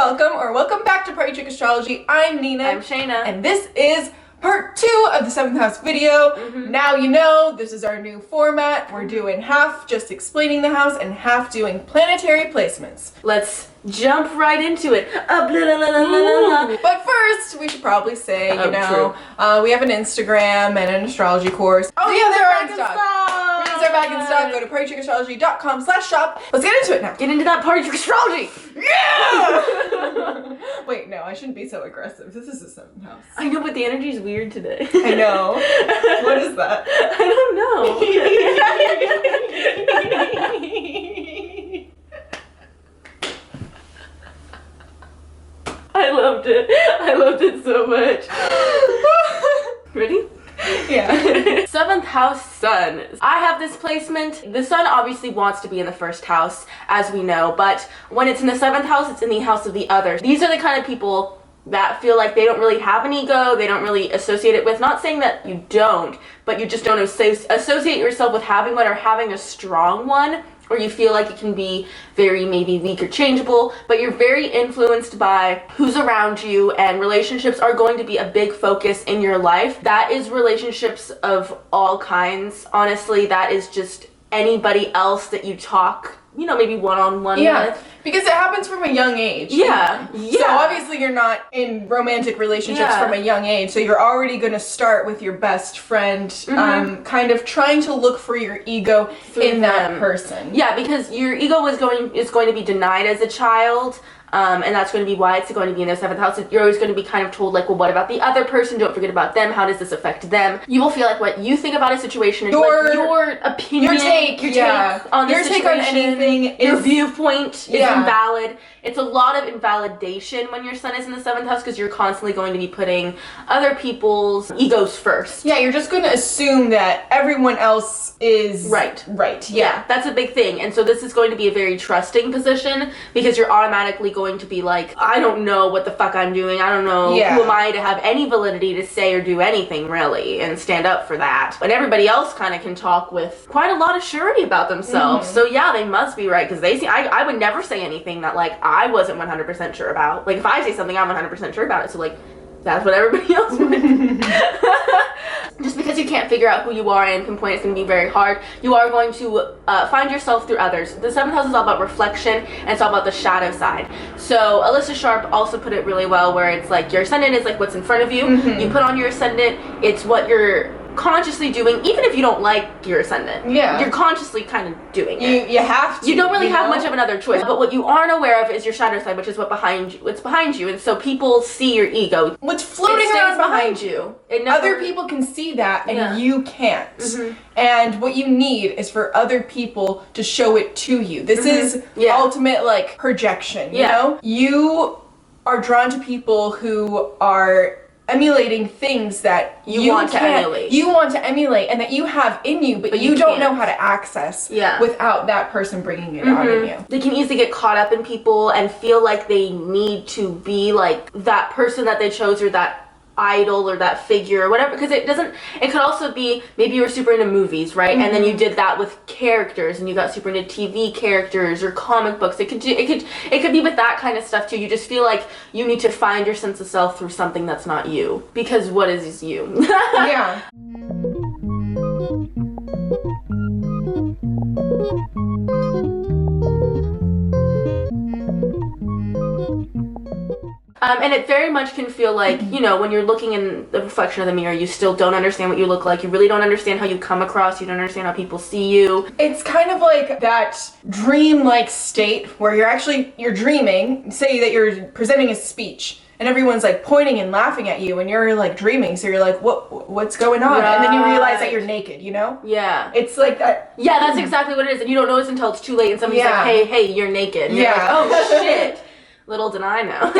welcome back to Planetary Astrology. I'm Nina. I'm Shaina. And this is part 2 of the 7th house video. Now you know this is our new format. We're doing half just explaining the house and half doing planetary placements. Let's jump right into it. But first, we should probably say, we have an Instagram and an astrology course. Oh yeah, they're back in stock. They're back in stock. Go to partytrickastrology.com/shop. Let's get into it now. Get into that party trick astrology. Yeah! Wait, no, I shouldn't be so aggressive. This is the 7th house. I know, but the energy's weird today. I know. What is that? I don't know. I loved it. I loved it so much. Ready? Yeah. 7th house sun. I have this placement. The sun obviously wants to be in the 1st house, as we know, but when it's in the 7th house, it's in the house of the others. These are the kind of people that feel like they don't really have an ego, they don't really associate it with, not saying that you don't, but you just don't associate yourself with having one or having a strong one, or you feel like it can be very maybe weak or changeable, but you're very influenced by who's around you, and relationships are going to be a big focus in your life. That is relationships of all kinds. Honestly, that is just anybody else that you talk, maybe one-on-one with. Because it happens from a young age. Yeah. So obviously you're not in romantic relationships from a young age, so you're already going to start with your best friend, kind of trying to look for your ego in that person. Yeah, because your ego is going to be denied as a child. And that's going to be why it's going to be in the 7th house. You're always going to be kind of told, like, well, what about the other person? Don't forget about them. How does this affect them? You will feel like what you think about a situation, your opinion, your take on the situation, on anything, your viewpoint is invalid. It's a lot of invalidation when your sun is in the 7th house, because you're constantly going to be putting other people's egos first. Yeah, you're just going to assume that everyone else is right. Yeah, that's a big thing. And so this is going to be a very trusting position, because you're automatically going to be like, I don't know what the fuck I'm doing. I don't know who am I to have any validity to say or do anything, really, and stand up for that. But everybody else kind of can talk with quite a lot of surety about themselves. So yeah, they must be right, because they see. I would never say anything that, like, I wasn't 100% sure about. Like, if I say something, I'm 100% sure about it. So, like, that's what everybody else would. Just because you can't figure out who you are and pinpoint, it's going to be very hard. You are going to find yourself through others. The 7th house is all about reflection, and it's all about the shadow side. So Alyssa Sharp also put it really well, where it's like your ascendant is like what's in front of you. You put on your ascendant, it's what you're consciously doing, even if you don't like your ascendant. You're consciously kind of doing it. You have to. You don't really have much of another choice. But what you aren't aware of is your shadow side, which is what's behind you. And so people see your ego. What's floating around behind you. Other people can see that, and you can't. And what you need is for other people to show it to you. This is ultimate, like, projection, you know? You are drawn to people who are emulating things that you want to emulate. You want to emulate, and that you have in you, but you don't know how to access without that person bringing it out in you. They can easily get caught up in people and feel like they need to be like that person that they chose, or that idol, or that figure, or whatever, because it could also be, maybe you were super into movies, right? And then you did that with characters, and you got super into TV characters or comic books. It could be with that kind of stuff too. You just feel like you need to find your sense of self through something that's not you, because what is you? Yeah. And it very much can feel like, when you're looking in the reflection of the mirror, you still don't understand what you look like. You really don't understand how you come across. You don't understand how people see you. It's kind of like that dream-like state where you're dreaming, say that you're presenting a speech, and everyone's like pointing and laughing at you, and you're like dreaming, so you're like, what's going on? Right. And then you realize that you're naked, Yeah. It's like that. Yeah, that's exactly what it is. And you don't notice until it's too late, and somebody's like, hey, you're naked. And you're like, oh shit. Little did I know.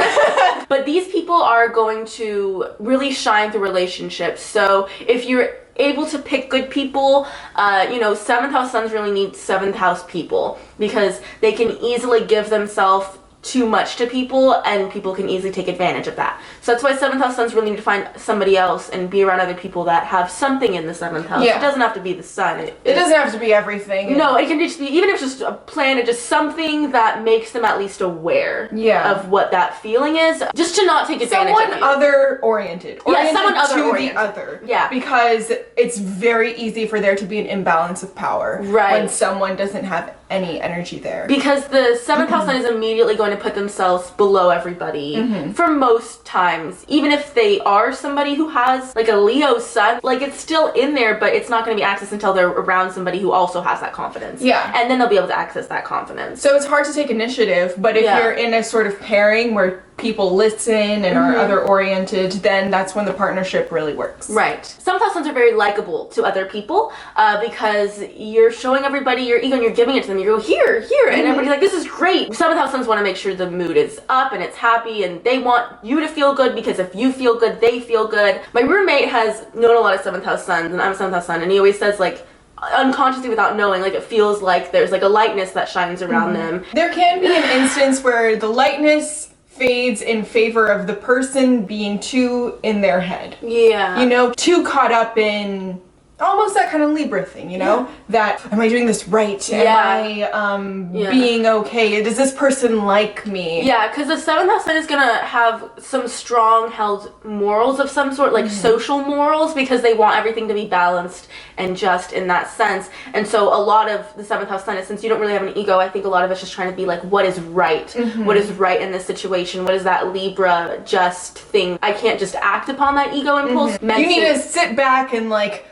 But these people are going to really shine through relationships. So if you're able to pick good people, 7th house suns really need 7th house people, because they can easily give themselves too much to people, and people can easily take advantage of that. So that's why 7th house suns really need to find somebody else and be around other people that have something in the 7th house. It doesn't have to be the sun. It doesn't have to be everything. No, it can just be, even if it's just a planet, just something that makes them at least aware of what that feeling is, just to not take advantage of you. Someone other-oriented. Someone other-oriented. The other. Yeah. Because it's very easy for there to be an imbalance of power when someone doesn't have any energy there. Because the 7th house sun is immediately going to put themselves below everybody for most times. Even if they are somebody who has like a Leo sun, like it's still in there, but it's not going to be accessed until they're around somebody who also has that confidence. Yeah. And then they'll be able to access that confidence. So it's hard to take initiative, but if you're in a sort of pairing where people listen and are other-oriented, then that's when the partnership really works. Right. 7th house suns are very likable to other people because you're showing everybody your ego and you're giving it to them. You go, here, and everybody's like, this is great. 7th house suns want to make sure the mood is up and it's happy, and they want you to feel good because if you feel good, they feel good. My roommate has known a lot of 7th house suns, and I'm a 7th house sun, and he always says, like, unconsciously without knowing, like it feels like there's like a lightness that shines around them. There can be an instance where the lightness fades in favor of the person being too in their head. Yeah. You know, too caught up in almost that kind of Libra thing, you know? That, am I doing this right? Am I being okay? Does this person like me? Yeah, because the 7th house sun is going to have some strong held morals of some sort, like social morals, because they want everything to be balanced and just in that sense. And so a lot of the 7th house sun is, since you don't really have an ego, I think a lot of it's just trying to be like, what is right? What is right in this situation? What is that Libra just thing? I can't just act upon that ego impulse. You need to sit back and like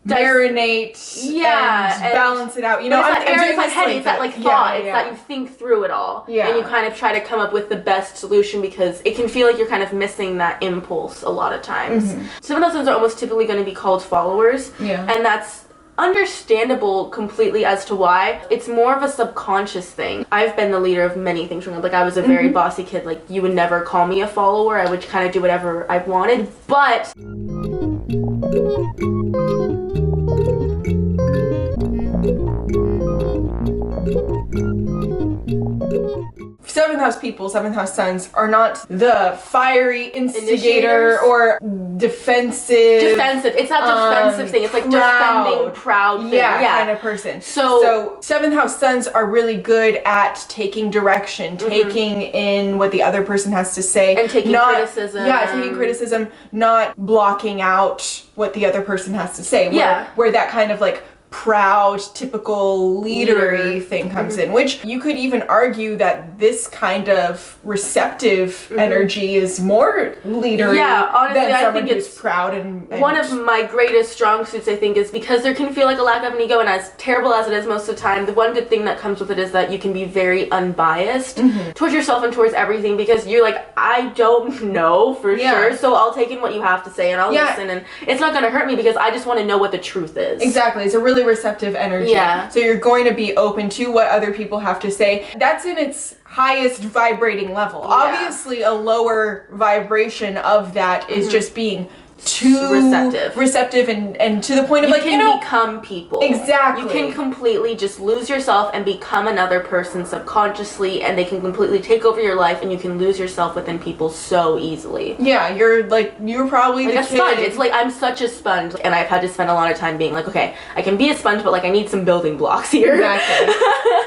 marinate and balance it out. You know, it's that heady, it's that like thought, it's that you think through it all. Yeah. And you kind of try to come up with the best solution because it can feel like you're kind of missing that impulse a lot of times. 7th house suns are almost typically going to be called followers. Yeah. And that's understandable completely as to why. It's more of a subconscious thing. I've been the leader of many things from like I was a very bossy kid. Like you would never call me a follower. I would kind of do whatever I wanted. But 7th house people, 7th house suns are not the fiery instigator or defensive. It's not the defensive thing. It's like defending proud thing. Yeah, kind of person. So 7th house suns are really good at taking direction, taking in what the other person has to say. And taking criticism. Yeah, taking criticism, not blocking out what the other person has to say. Where that kind of like proud, typical leadery thing comes in, which you could even argue that this kind of receptive energy is more leadery than someone who's proud and one of my greatest strong suits, I think, is because there can feel like a lack of an ego, and as terrible as it is most of the time, the one good thing that comes with it is that you can be very unbiased towards yourself and towards everything, because you're like, I don't know for sure, so I'll take in what you have to say and I'll listen, and it's not going to hurt me because I just want to know what the truth is. Exactly. It's a really receptive energy. So you're going to be open to what other people have to say. That's in its highest vibrating level. Obviously a lower vibration of that is just being too receptive and to the point of like, you know, become people. Exactly. You can completely just lose yourself and become another person subconsciously, and they can completely take over your life, and you can lose yourself within people so easily. Yeah, you're probably like the a sponge. It's like I'm such a sponge, and I've had to spend a lot of time being like, okay, I can be a sponge, but like I need some building blocks here. Exactly.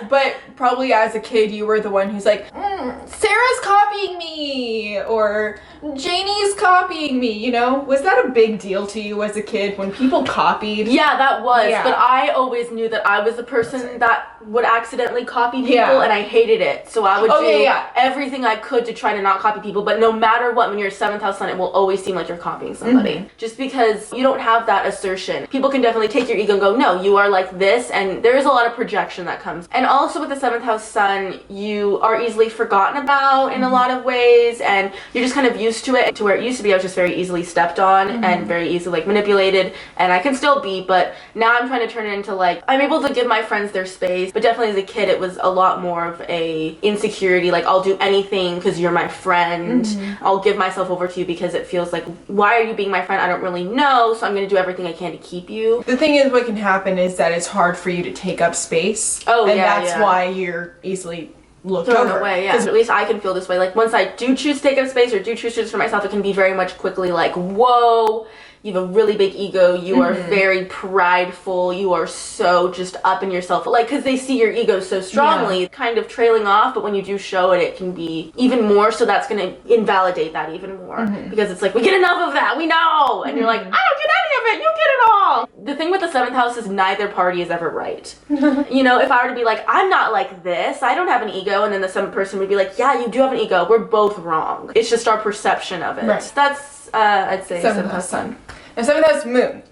But probably as a kid, you were the one who's like, Sarah's copying me, or Janie's copying me, you know? Was that a big deal to you as a kid when people copied? Yeah, that was. Yeah. But I always knew that I was the person that would accidentally copy people, and I hated it. So I would do everything I could to try to not copy people. But no matter what, when you're a 7th house sun, it will always seem like you're copying somebody. Just because you don't have that assertion. People can definitely take your ego and go, no, you are like this. And there is a lot of projection that comes. And also with the 7th house sun, you are easily forgotten about in a lot of ways. And you're just kind of used to it, to where it used to be I was just very easily stepped on and very easily like manipulated, and I can still be, but now I'm trying to turn it into like I'm able to give my friends their space. But definitely as a kid it was a lot more of a insecurity, like I'll do anything because you're my friend. I'll give myself over to you because it feels like, why are you being my friend? I don't really know, so I'm going to do everything I can to keep you. The thing is, what can happen is that it's hard for you to take up space, and that's why you're easily looked thrown over. away, yeah. At least I can feel this way. Like, once I do choose to take up space or do choose to do this for myself, it can be very much quickly like, whoa, you have a really big ego, you are very prideful, you are so just up in yourself. Like, because they see your ego so strongly, kind of trailing off, but when you do show it, it can be even more, so that's going to invalidate that even more. Because it's like, we get enough of that, we know! And you're like, I don't get any of it, you get it all! The thing with the 7th house is neither party is ever right. You know, if I were to be like, I'm not like this, I don't have an ego, and then the 7th person would be like, yeah, you do have an ego, we're both wrong. It's just our perception of it. Right. That's, I'd say 7th house sun. And 7th house moon.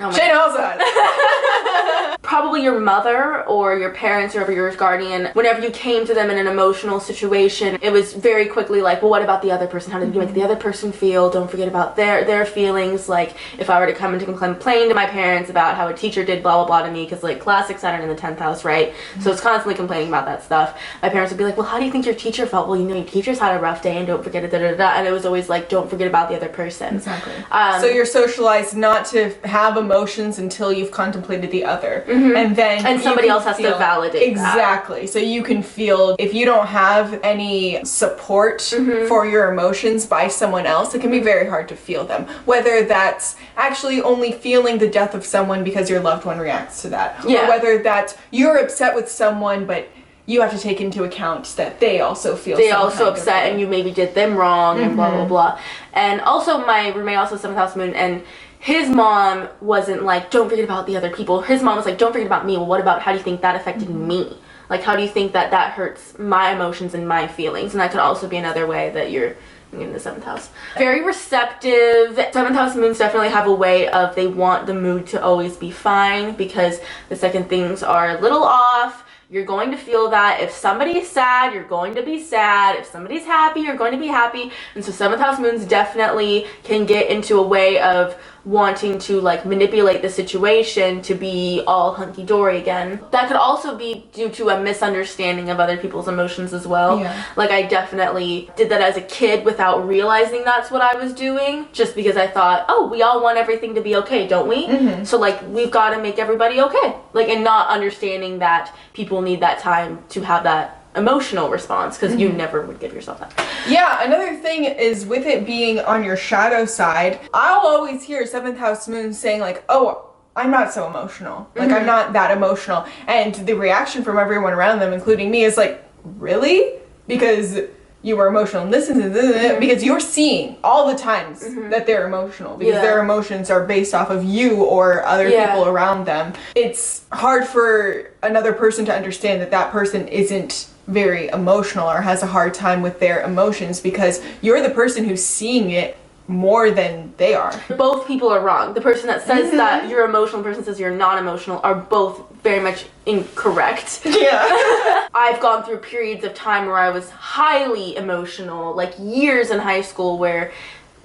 Oh Shaina also has. Probably your mother or your parents or your guardian, whenever you came to them in an emotional situation, it was very quickly like, well, what about the other person? How did you make the other person feel? Don't forget about their feelings. Like, if I were to come and complain to my parents about how a teacher did blah, blah, blah to me, because, like, classic Saturn in the 10th house, right? So it's constantly complaining about that stuff. My parents would be like, well, how do you think your teacher felt? Well, you know, your teacher's had a rough day, and don't forget it, da-da-da-da. And it was always like, don't forget about the other person. Exactly. So you're socialized not to have emotions until you've contemplated the other. And then somebody else has to validate exactly that. So you can feel, if you don't have any support for your emotions by someone else, it can be very hard to feel them, whether that's actually only feeling the death of someone because your loved one reacts to that, or whether that's you're upset with someone but you have to take into account that they also feel upset and you maybe did them wrong and blah blah blah. And also my roommate also 7th house moon, and his mom wasn't like, don't forget about the other people. His mom was like, don't forget about me. Well, what about, how do you think that affected me? Like, how do you think that hurts my emotions and my feelings? And that could also be another way that you're in the 7th house. Very receptive. 7th house moons definitely have a way of, they want the mood to always be fine, because the second things are a little off. You're going to feel that. If somebody is sad, you're going to be sad. If somebody's happy, you're going to be happy. And so 7th house moons definitely can get into a way of wanting to, like, manipulate the situation to be all hunky-dory again. That could also be due to a misunderstanding of other people's emotions as well. Yeah. Like, I definitely did that as a kid without realizing that's what I was doing, just because I thought, oh, we all want everything to be okay, don't we? So, like, we've got to make everybody okay. Like, and not understanding that people need that time to have that emotional response, because you never would give yourself that. Yeah, another thing is with it being on your shadow side, I'll always hear 7th house moon saying like, oh, I'm not so emotional. Like, I'm not that emotional. And the reaction from everyone around them, including me, is like, really? Because you were emotional and this because you're seeing all the times that they're emotional, because their emotions are based off of you or other people around them. It's hard for another person to understand that person isn't very emotional or has a hard time with their emotions, because you're the person who's seeing it more than they are. Both people are wrong. The person that says that you're emotional, the person that says you're not emotional, are both very much incorrect. Yeah. I've gone through periods of time where I was highly emotional, like years in high school, where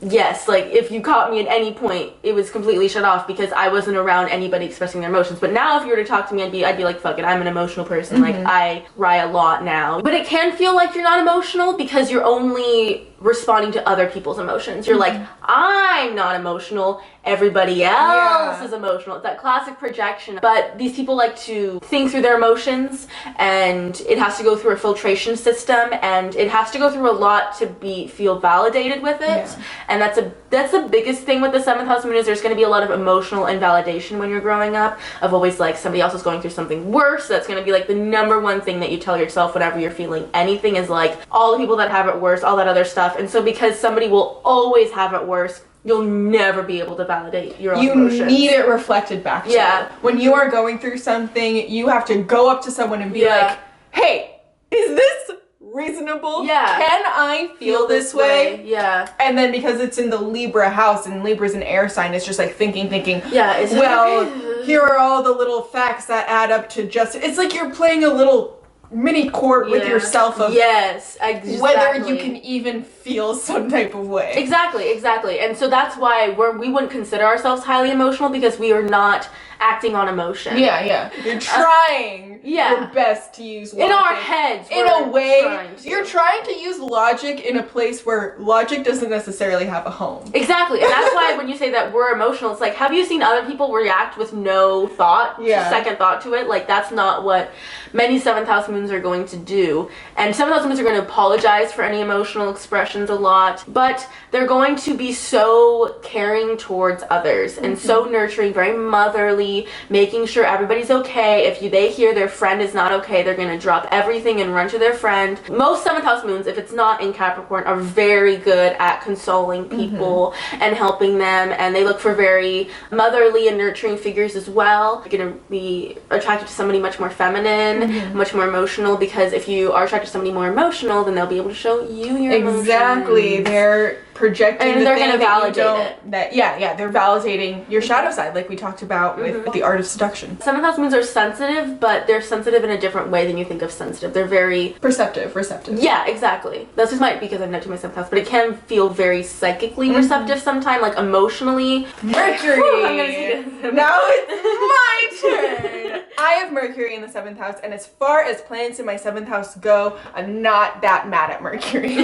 yes, like, if you caught me at any point, it was completely shut off because I wasn't around anybody expressing their emotions. But now if you were to talk to me, I'd be like, fuck it, I'm an emotional person. Like, I cry a lot now. But it can feel like you're not emotional because you're only responding to other people's emotions. You're like, I'm not emotional, everybody else is emotional. It's that classic projection. But these people like to think through their emotions, and it has to go through a filtration system, and it has to go through a lot to feel validated with it. And that's the biggest thing with the 7th house moon, is there's going to be a lot of emotional invalidation when you're growing up, of always like somebody else is going through something worse. That's going to be like the number one thing that you tell yourself whenever you're feeling anything, is like, all the people that have it worse, all that other stuff. And so because somebody will always have it worse, you'll never be able to validate your own emotions. You need it reflected back to you. When you are going through something, you have to go up to someone and be like, hey, is this reasonable? Can I feel this way? And then because it's in the Libra house, and Libra's an air sign, it's just like thinking. Well, here are all the little facts that add up to just, it's like you're playing a little mini court with yourself of whether you can even feel some type of way. Exactly. And so that's why we wouldn't consider ourselves highly emotional, because we are not acting on emotion. Yeah. You're trying your best to use logic. In our heads. In a way, you're trying to use logic in a place where logic doesn't necessarily have a home. Exactly. And that's why when you say that we're emotional, it's like, have you seen other people react with no thought, second thought to it? Like, that's not what many 7th house moons are going to do. And 7th house moons are going to apologize for any emotional expressions a lot, but they're going to be so caring towards others and so nurturing, very motherly, making sure everybody's okay. If they hear their friend is not okay, they're going to drop everything and run to their friend. Most 7th house moons, if it's not in Capricorn, are very good at consoling people and helping them, and they look for very motherly and nurturing figures as well. You're going to be attracted to somebody much more feminine, much more emotional, because if you are attracted to somebody more emotional, then they'll be able to show you your Exactly. emotions. They're projecting and the they're thing going to validate it. They're validating your shadow side, like we talked about with the art of seduction. 7th house moons are sensitive, but they're sensitive in a different way than you think of sensitive. They're very perceptive, receptive. Yeah, exactly. That's just because I've Neptune my 7th house, but it can feel very psychically receptive sometimes, like emotionally. Mercury! I'm gonna see this. Now it's my turn! I have Mercury in the 7th house, and as far as planets in my 7th house go, I'm not that mad at Mercury.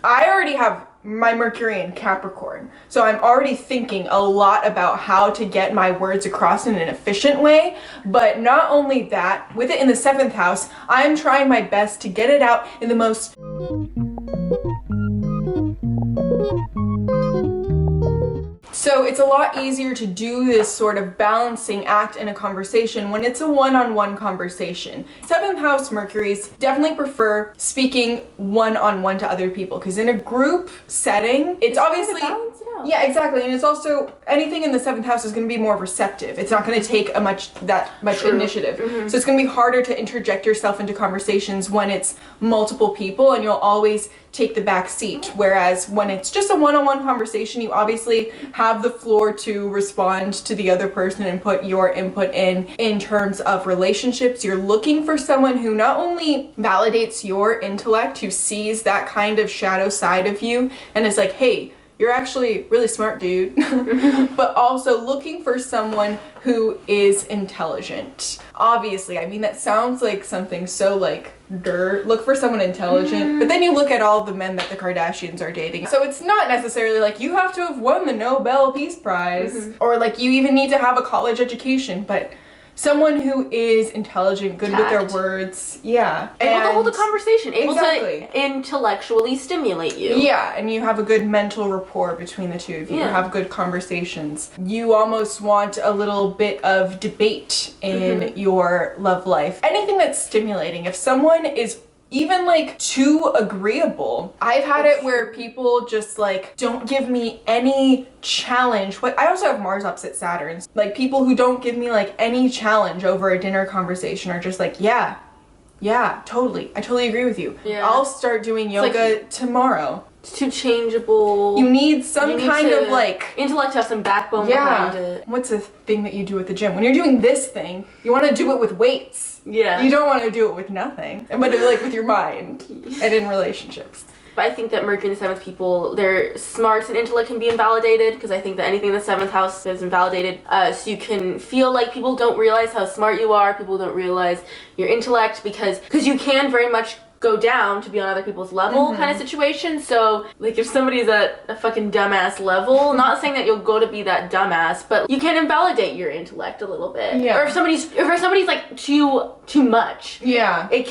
I already have my Mercury in Capricorn, so I'm already thinking a lot about how to get my words across in an efficient way. But not only that, with it in the 7th house, I'm trying my best to get it out in the most So it's a lot easier to do this sort of balancing act in a conversation when it's a one-on-one conversation. 7th house Mercuries definitely prefer speaking one-on-one to other people, because in a group setting, it's obviously... Yeah, exactly. And it's also, anything in the 7th house is going to be more receptive. It's not going to take that much initiative. So it's going to be harder to interject yourself into conversations when it's multiple people, and you'll always take the back seat. Whereas when it's just a one-on-one conversation, you obviously have the floor to respond to the other person and put your input in terms of relationships. You're looking for someone who not only validates your intellect, who sees that kind of shadow side of you and is like, hey, you're actually really smart, dude. But also looking for someone who is intelligent. Obviously, I mean, that sounds like something so like dirt. Look for someone intelligent. But then you look at all the men that the Kardashians are dating. So it's not necessarily like you have to have won the Nobel Peace Prize or like you even need to have a college education, but someone who is intelligent, good with their words, able to hold a conversation, able to intellectually stimulate you. Yeah, and you have a good mental rapport between the two of you. You have good conversations. You almost want a little bit of debate in your love life. Anything that's stimulating. If someone is even like too agreeable. I've had it where people just like don't give me any challenge. I also have Mars opposite Saturn. Like people who don't give me like any challenge over a dinner conversation are just like, yeah, totally. I totally agree with you. Yeah. I'll start doing yoga tomorrow. It's too changeable. You need some kind of like intellect to have some backbone behind it. What's the thing that you do at the gym? When you're doing this thing, you want to do it with weights. Yeah. You don't want to do it with nothing. But like with your mind and in relationships. I think that Mercury in the 7th people, their smarts and intellect can be invalidated, because I think that anything in the 7th house is invalidated. So you can feel like people don't realize how smart you are, people don't realize your intellect, because you can very much go down to be on other people's level kind of situation. So like if somebody's at a fucking dumbass level, not saying that you'll go to be that dumbass, but you can invalidate your intellect a little bit. Yeah. Or if somebody's like too much. Yeah. It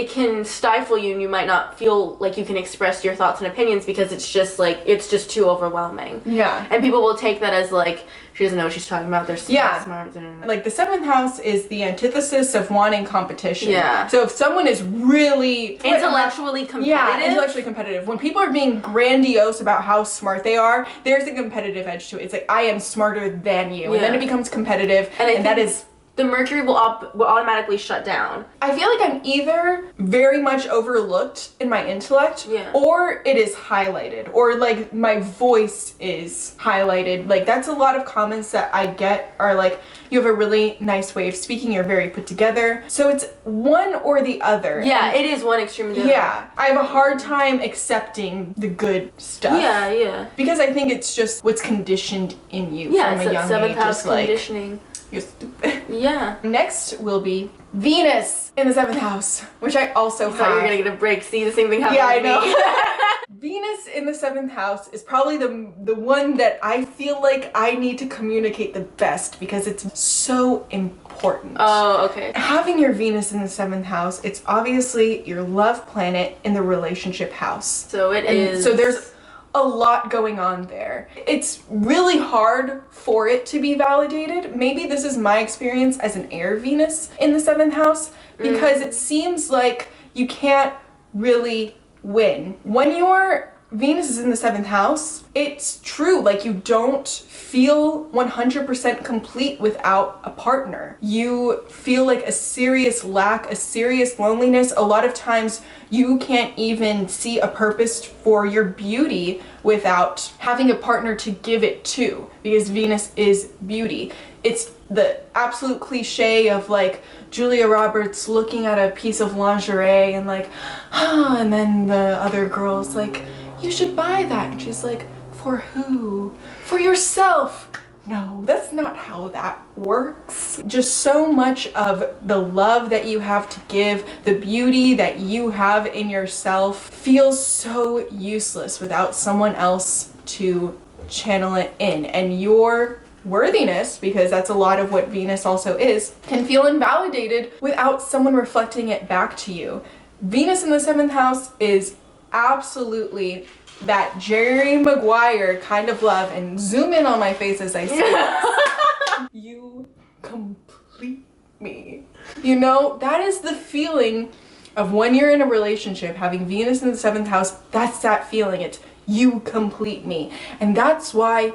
can stifle you, and you might not feel like you can express your thoughts and opinions because it's just too overwhelming. Yeah. And people will take that as like, she doesn't know what she's talking about. They're smart. Like the 7th house is the antithesis of wanting competition. Yeah. So if someone is really intellectually competitive. Yeah, intellectually competitive. When people are being grandiose about how smart they are, there's a competitive edge to it. It's like, I am smarter than you. Yeah. And then it becomes competitive. And that is... The Mercury will automatically shut down. I feel like I'm either very much overlooked in my intellect, or it is highlighted, or like my voice is highlighted. Like that's a lot of comments that I get are like, you have a really nice way of speaking, you're very put together. So it's one or the other. Yeah, it is one extreme or the other. Yeah, I have a hard time accepting the good stuff. Yeah. Because I think it's just what's conditioned in you from a young age. 7th house conditioning. you're stupid. Yeah. Next will be Venus in the 7th house, which I also thought you were gonna get a break. See, the same thing happened. Yeah, I know. Venus in the 7th house is probably the one that I feel like I need to communicate the best because it's so important. Oh, okay. Having your Venus in the 7th house, it's obviously your love planet in the relationship house. So it is. So there's a lot going on there. It's really hard for it to be validated. Maybe this is my experience as an air Venus in the 7th house because it seems like you can't really win. When your Venus is in the 7th house, it's true, like you don't feel 100% complete without a partner. You feel like a serious lack, a serious loneliness. A lot of times you can't even see a purpose for your beauty without having a partner to give it to, because Venus is beauty. It's the absolute cliche of like Julia Roberts looking at a piece of lingerie and like, and then the other girl's like, you should buy that. And she's like, for who? For yourself. No, that's not how that works. Just so much of the love that you have to give, the beauty that you have in yourself feels so useless without someone else to channel it in. And your worthiness, because that's a lot of what Venus also is, can feel invalidated without someone reflecting it back to you. Venus in the 7th house is absolutely that Jerry Maguire kind of love, and zoom in on my face as I say this. You complete me. You know, that is the feeling of when you're in a relationship, having Venus in the 7th house, that's that feeling. It's you complete me. And that's why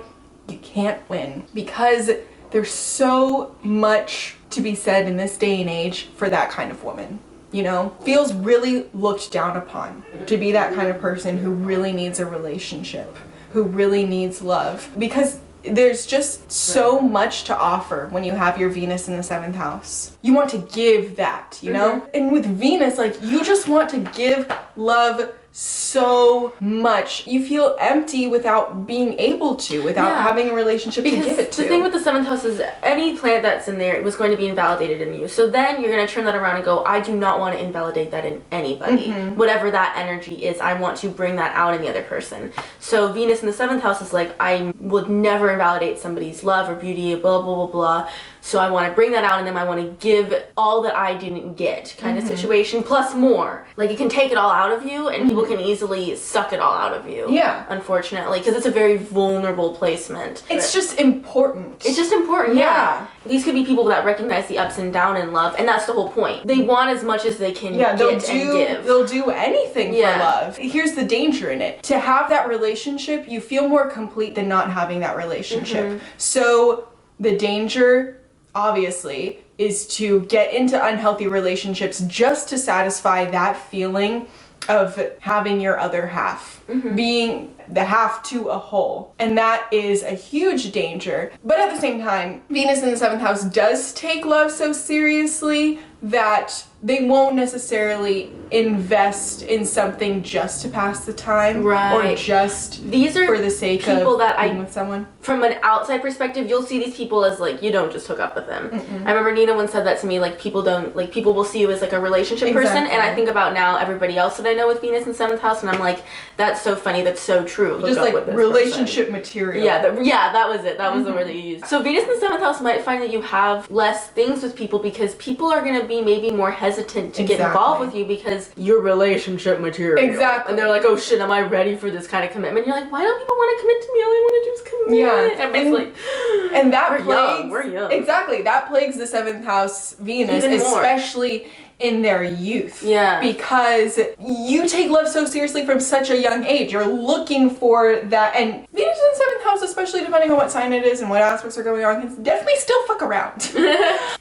you can't win, because there's so much to be said in this day and age for that kind of woman. You know, feels really looked down upon to be that kind of person who really needs a relationship, who really needs love, because there's just so much to offer when you have your Venus in the 7th house. You want to give that, you know? And with Venus, like, you just want to give love so much. You feel empty without being able to, without having a relationship to give it to. The thing with the 7th house is any planet that's in there was going to be invalidated in you. So then you're going to turn that around and go, I do not want to invalidate that in anybody. Whatever that energy is, I want to bring that out in the other person. So Venus in the 7th house is like, I would never invalidate somebody's love or beauty, blah, blah, blah, blah. So I want to bring that out in them. I want to give all that I didn't get kind of situation, plus more. Like, it can take it all out of you, and people can easily suck it all out of you. Yeah. Unfortunately, because it's a very vulnerable placement. It's just important. It's just important, yeah. These could be people that recognize the ups and downs in love, and that's the whole point. They want as much as they can get and give. They'll do anything for love. Here's the danger in it. To have that relationship, you feel more complete than not having that relationship. So the danger, obviously, is to get into unhealthy relationships just to satisfy that feeling of having your other half, being the half to a whole. And that is a huge danger. But at the same time, Venus in the 7th house does take love so seriously that they won't necessarily invest in something just to pass the time, or just these are for the sake people of that being with someone. From an outside perspective, you'll see these people as like, you don't just hook up with them. I remember Nina once said that to me, like, people will see you as like a relationship person, and I think about now everybody else that I know with Venus in 7th house, and I'm like, that's so funny, that's so true. Just like relationship material. Yeah, that was it. That was the word that you used. So Venus in the 7th house might find that you have less things with people because people are going to be maybe more hesitant to get involved with you because you're relationship material. Exactly. And they're like, oh shit, am I ready for this kind of commitment? You're like, why don't people want to commit to me? All I want to do is commit. Yeah. And that plagues, we're young. Exactly. That plagues the 7th house Venus, especially in their youth. Yeah. Because you take love so seriously from such a young age. You're looking for that. And Venus in the 7th house, especially depending on what sign it is and what aspects are going on, can definitely still fuck around.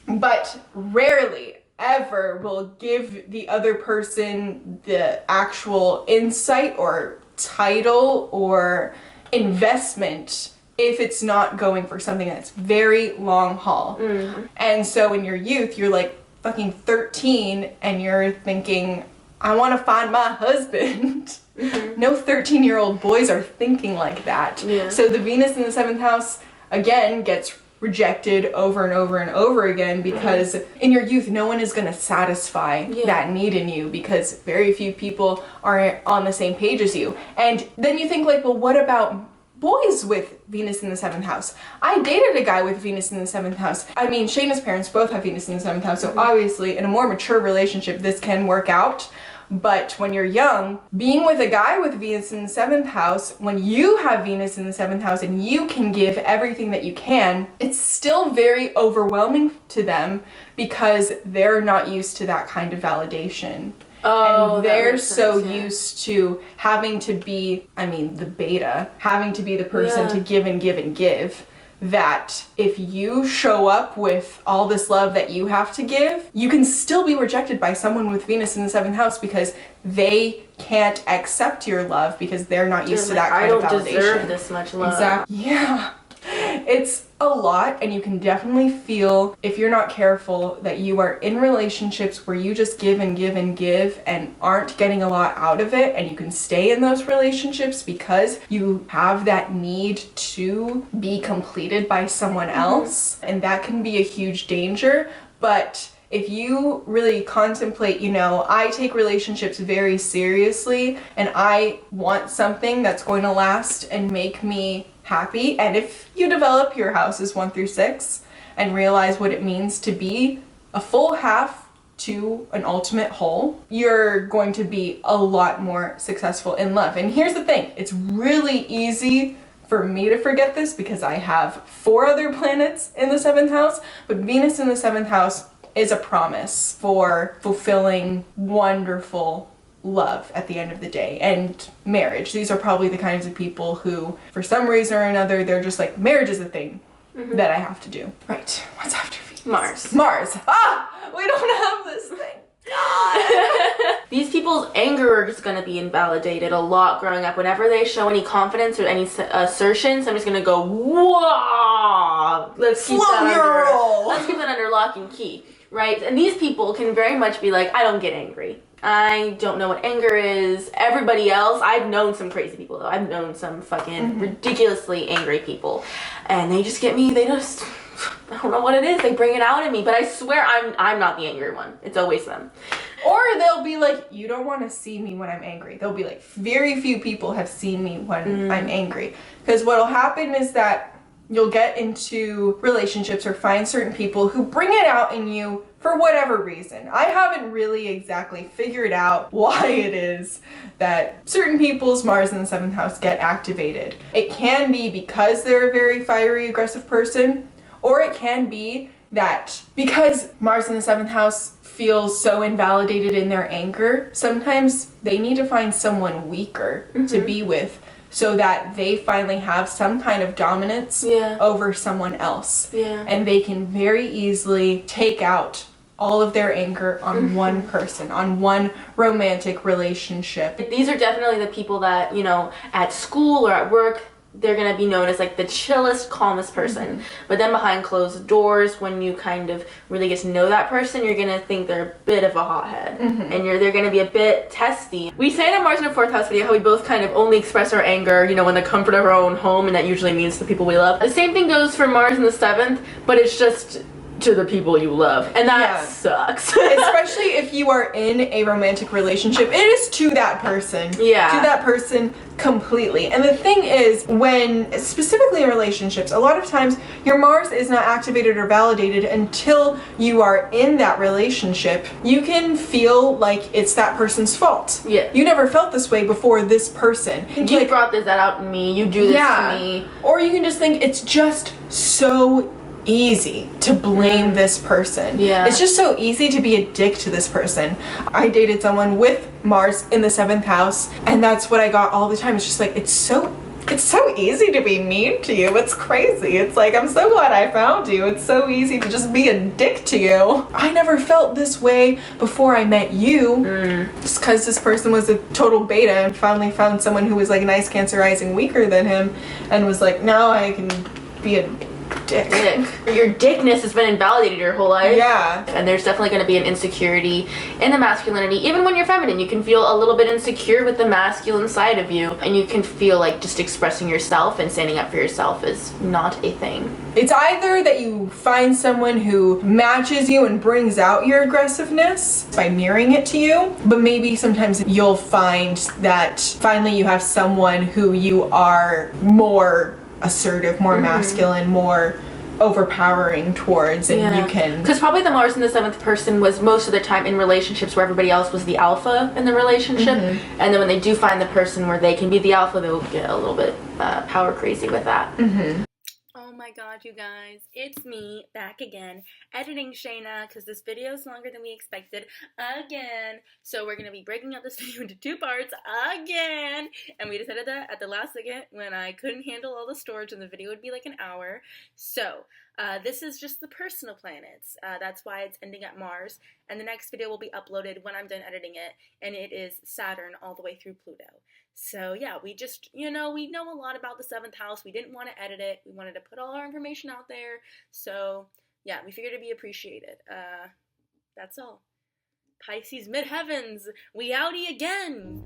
But rarely ever will give the other person the actual insight or title or investment if it's not going for something that's very long haul. And so in your youth, you're like fucking 13 and you're thinking, I want to find my husband. No 13-year-old boys are thinking like that. So the Venus in the 7th house, again, gets rejected over and over and over again because in your youth no one is going to satisfy that need in you because very few people are on the same page as you. And then you think like, well, what about boys with Venus in the 7th house? I dated a guy with Venus in the 7th house. I mean, Shaina's parents both have Venus in the 7th house, so obviously in a more mature relationship this can work out. But when you're young, being with a guy with Venus in the 7th house, when you have Venus in the 7th house and you can give everything that you can, it's still very overwhelming to them because they're not used to that kind of validation. Oh, and they're so used to having to be, the beta, having to be the person to give and give and give, that if you show up with all this love that you have to give, you can still be rejected by someone with Venus in the 7th house because they can't accept your love because they're not used to that kind of validation. I don't deserve this much love. Exactly. Yeah. It's a lot, and you can definitely feel, if you're not careful, that you are in relationships where you just give and give and give and aren't getting a lot out of it, and you can stay in those relationships because you have that need to be completed by someone else, and that can be a huge danger. But if you really contemplate, I take relationships very seriously, and I want something that's going to last and make me happy. And if you develop your houses 1 through 6 and realize what it means to be a full half to an ultimate whole, you're going to be a lot more successful in love. And here's the thing, it's really easy for me to forget this because I have 4 other planets in the 7th house, but Venus in the 7th house is a promise for fulfilling wonderful love at the end of the day, and marriage. These are probably the kinds of people who, for some reason or another, they're just like, marriage is a thing that I have to do. Right. What's after Venus? Mars. We don't have this thing. God. These people's anger is going to be invalidated a lot growing up. Whenever they show any confidence or any assertions, I'm just going to go, whoa! Let's keep that under lock and key. Right? And these people can very much be like, I don't get angry. I don't know what anger is. Everybody else, I've known some crazy people though. I've known some fucking ridiculously angry people. And they just get me, I don't know what it is. They bring it out in me. But I swear I'm not the angry one. It's always them. Or they'll be like, you don't want to see me when I'm angry. They'll be like, very few people have seen me when I'm angry. Because what'll happen is that you'll get into relationships or find certain people who bring it out in you for whatever reason. I haven't really exactly figured out why it is that certain people's Mars in the 7th house get activated. It can be because they're a very fiery, aggressive person, or it can be that because Mars in the 7th house feels so invalidated in their anger, sometimes they need to find someone weaker to be with, so that they finally have some kind of dominance over someone else. And they can very easily take out all of their anger on one person, on one romantic relationship. These are definitely the people that, at school or at work, they're going to be known as like the chillest, calmest person. But then behind closed doors, when you kind of really get to know that person, you're going to think they're a bit of a hothead. And they're going to be a bit testy. We say in our Mars in the 4th house video how we both kind of only express our anger, in the comfort of our own home, and that usually means the people we love. The same thing goes for Mars in the 7th, but it's just to the people you love, and that sucks. Especially if you are in a romantic relationship, it is to that person. To that person completely. And the thing is, when specifically in relationships, a lot of times your Mars is not activated or validated until you are in that relationship. You can feel like it's that person's fault. You never felt this way before this person. You brought that out in me. You do this to me. Or you can just think it's just so easy to blame this person. It's just so easy to be a dick to this person. I dated someone with Mars in the 7th house, and that's what I got all the time. It's just like, it's so easy to be mean to you. It's crazy. It's like, I'm so glad I found you. It's so easy to just be a dick to you. I never felt this way before I met you. Just because this person was a total beta and finally found someone who was like nice, Cancer rising, weaker than him, and was like, now I can be a dick. Your dickness has been invalidated your whole life. Yeah. And there's definitely going to be an insecurity in the masculinity. Even when you're feminine, you can feel a little bit insecure with the masculine side of you. And you can feel like just expressing yourself and standing up for yourself is not a thing. It's either that you find someone who matches you and brings out your aggressiveness by mirroring it to you, but maybe sometimes you'll find that finally you have someone who you are more assertive, more masculine, more overpowering towards, and you can... Because probably the Mars in the 7th person was most of the time in relationships where everybody else was the alpha in the relationship, and then when they do find the person where they can be the alpha, they'll get a little bit power crazy with that. Oh my god, you guys, it's me back again, editing Shaina, because this video is longer than we expected again. So we're going to be breaking up this video into 2 parts again. And we decided that at the last second when I couldn't handle all the storage and the video would be like an hour. So this is just the personal planets. That's why it's ending at Mars. And the next video will be uploaded when I'm done editing it. And it is Saturn all the way through Pluto. So yeah, we just, we know a lot about the 7th house. We didn't want to edit it. We wanted to put all our information out there. So yeah, we figured it'd be appreciated. That's all. Pisces midheavens, we outie again.